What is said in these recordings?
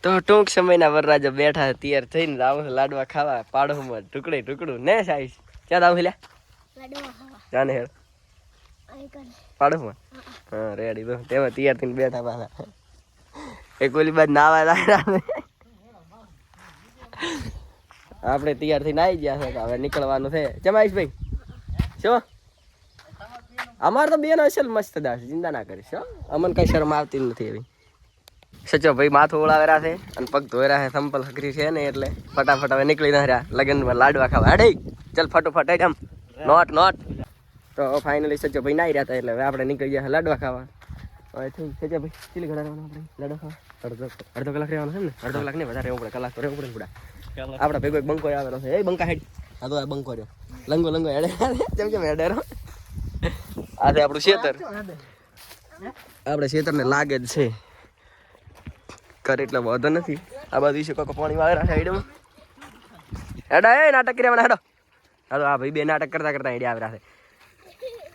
તો ટૂંક સમયના વરરાજા બેઠા તૈયાર થઈને આવું લાડવા ખાવા પાડોમાં ટુકડે ટુકડું ને સાઈશ ક્યાં આવું લ્યા જાને હેડ પાડોમાં હા રેડી તો તેમાં તૈયાર થઈને બેઠા પાછા એક ઓલી બાદ નાવા લાગ્યા આપણે તૈયાર થઈને આવી ગયા છે હવે નીકળવાનું છે ચમાઈશ ભાઈ શું અમારે તો બેન અસલ મસ્ત દાસ ચિંતા ના કરીશ અમને કઈ શરમ આવતી નથી એવી સચો ભાઈ માથું ઓળાવેરા છે અને પગ ધોયેરા છે સંપલ હકરી છે ને એટલે ફટાફટ હવે નીકળી ના રહ્યા લગનમાં લાડવા ખાવા હડે ચાલ ફટોફટ આમ નોટ નોટ તો ફાઇનલી સચો ભાઈ નાઈ રહ્યા હતા એટલે હવે આપણે નીકળી ગયા લાડવા ખાવા હવે થઈ સચો ભાઈ કેટલી ઘણા રહેવાનું આપણે લાડવા ખાવા અડધો કલાક રહેવાનું છે ને અડધો કલાક નહીં વધારે રહેવું પડે કલાક તો રહેવું પડે પૂરા આપણા ભેગો એક બંકો આવેલો છે એ બંકા હેડ આ તો આ બંકો રહ્યો લંગો લંગો હેડે કેમ કેમ હેડેરો આ છે આપણું ખેતર આપણે ખેતરને લાગે જ છે કર એટલે વધુ નથી આ બાજુ વિશે કોઈ પાણી વાળે સાઈડમાં હેડા એ નાટક કર્યા હેડો હાલો આ ભાઈ બે નાટક કરતા કરતા હેડી આવ્યા છે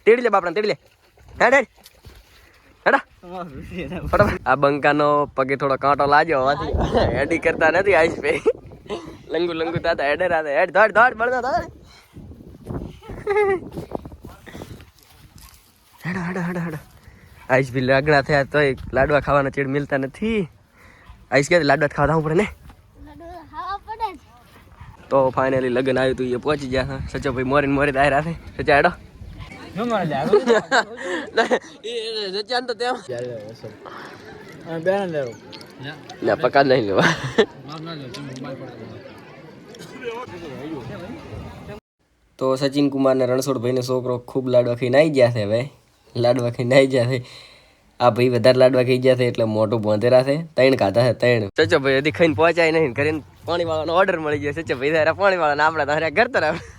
તેડી લે બાપડા તેડી લે હેડ હેડ હેડા આ બંકાનો પગે થોડો કાંટો લાગ્યો હોવાથી હેડી કરતા નથી આઈશ ભાઈ લંગુ લંગુ તાતા હેડે રાતે હેડ દોડ દોડ બળદા દોડ હેડો હેડો હેડો હેડો આઈશ ભી લાગણા થયા તો લાડવા ખાવાના ચીડ મિલતા નથી આઈશ કે લાડવા ખાવા જવું પડે ને તો ફાઇનલી લગન આવ્યું તું એ પહોંચી ગયા સચો ભાઈ મોરી મોરી દાયરા છે સચા હેડો સચાન તો તેમ ના પકા નહીં લેવા તો સચિન કુમાર ને રણછોડભાઈ નો છોકરો ખૂબ લાડવા ખાઈને આવી ગયા છે હવે લાડવા ખાઈને આવી ગયા છે આ ભાઈ વધારે લાડવા ખાઈ ગયા છે એટલે મોટું બોંધેરા છે ત્રણ ખાધા છે ત્રણ સચો ભાઈ હજી ખાઈને પહોંચાય નહીં કરીને પાણી વાળાનો ઓર્ડર મળી ગયો સચો ભાઈ પાણી વાળા આપણા ઘર તરફ